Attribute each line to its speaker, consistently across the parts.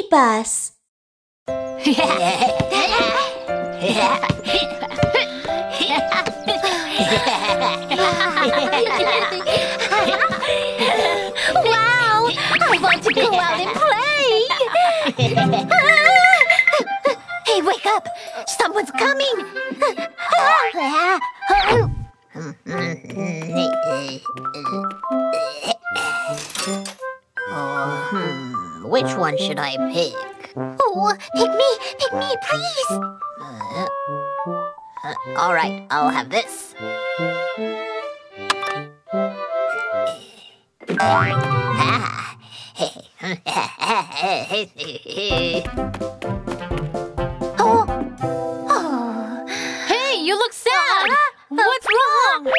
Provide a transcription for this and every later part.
Speaker 1: BabyBus.
Speaker 2: Wow! I want to go out and play! Hey, wake up! Someone's coming!
Speaker 3: Which one should I pick?
Speaker 2: Oh, pick me, please!
Speaker 3: All right, I'll have this.
Speaker 2: Hey, you look sad! What's wrong?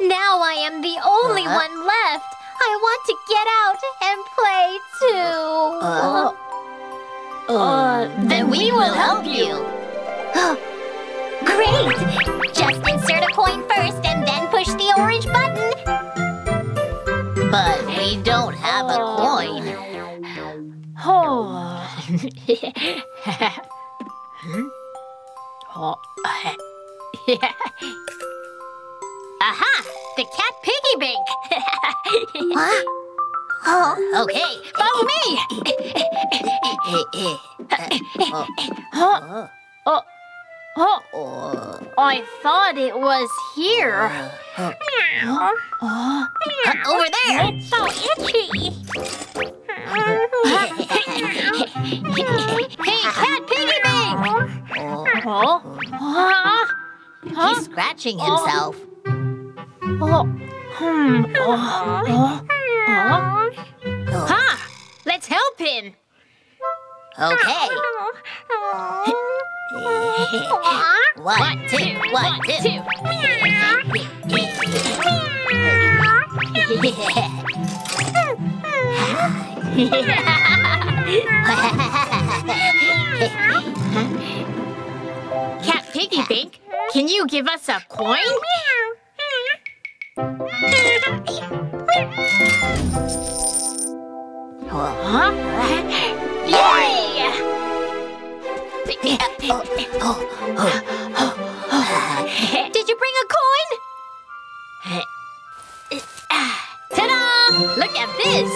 Speaker 2: Now I am the only one left. I want to get out and play too.
Speaker 3: Then we will help you.
Speaker 2: Great! Just insert a coin first and then push the orange button.
Speaker 3: But we don't have a coin.
Speaker 2: Aha! The cat piggy bank!
Speaker 3: What? Okay,
Speaker 2: Follow me! I thought it was here.
Speaker 3: over there.
Speaker 2: It's so itchy. Hey, cat piggy bank!
Speaker 3: He's scratching himself.
Speaker 2: Let's help him.
Speaker 3: Okay. 1, 2, 1, 2.
Speaker 2: Cat piggy bank, can you give us a coin? Huh? Yay! Did you bring a coin? Ta-da! Look at this!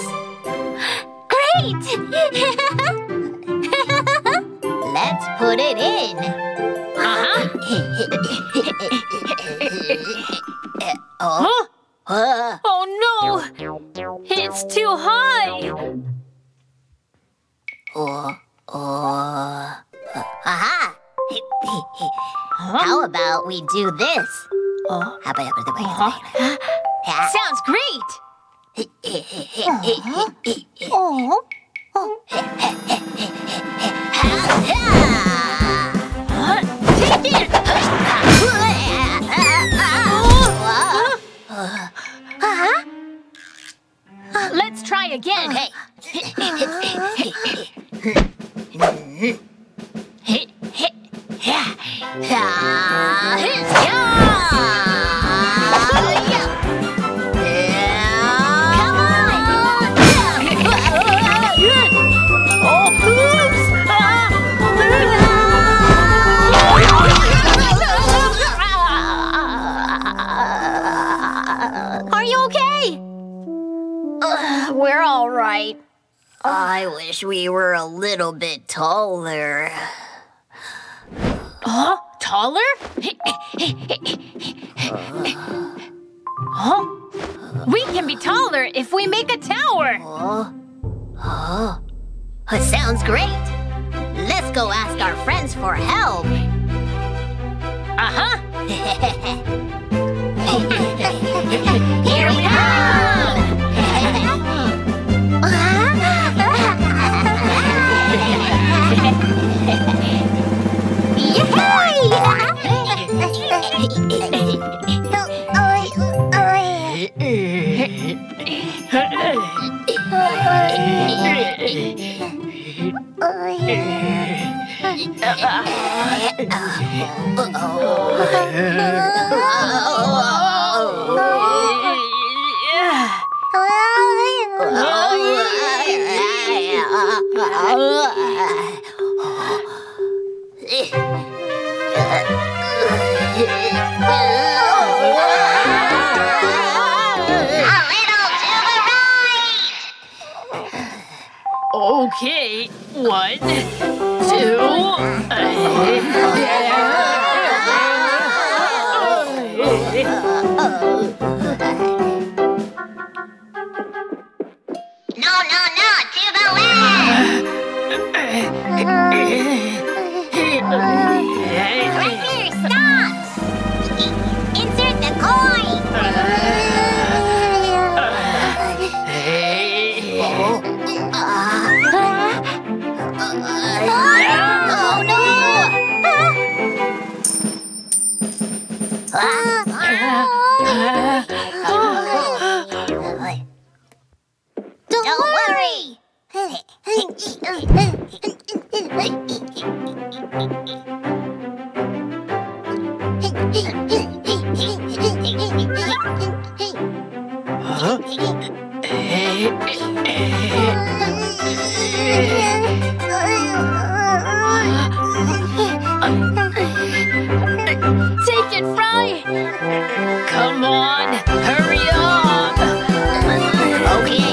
Speaker 2: Great!
Speaker 3: Let's put it in.
Speaker 2: Huh? Oh no! It's too high!
Speaker 3: Aha! How about we do this?
Speaker 2: Sounds great! Take it! Let's try again. Are you okay? We're all right.
Speaker 3: I wish we were a little bit taller.
Speaker 2: Taller? We can be taller if we make a tower.
Speaker 3: Sounds great. Let's go ask our friends for help.
Speaker 2: Here we come!
Speaker 1: Okay, 1, 2.
Speaker 3: No, to the left! Right here, stop! Insert the coin! Oh no! Don't worry!
Speaker 1: Take it, Fry! Come on, hurry up!
Speaker 3: Okay.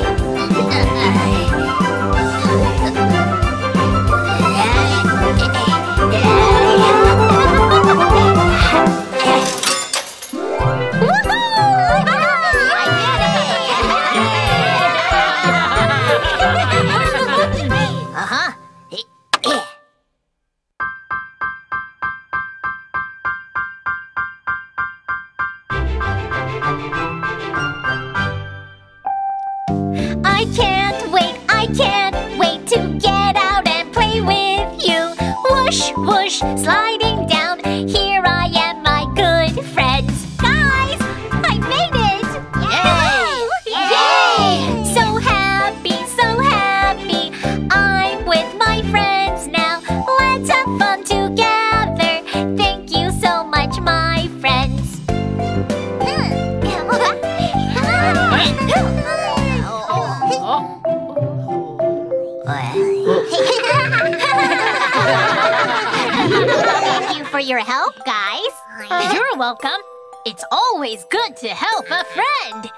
Speaker 2: I can't wait to get out and play with you. Whoosh, whoosh, sliding down. Here I am, my good friends. Guys, I made it!
Speaker 3: Yay!
Speaker 2: Yay! So happy, so happy. I'm with my friends now. Let's have fun together. Thank you so much, my friends.
Speaker 3: Thank you for your help, guys.
Speaker 1: You're welcome. It's always good to help a friend.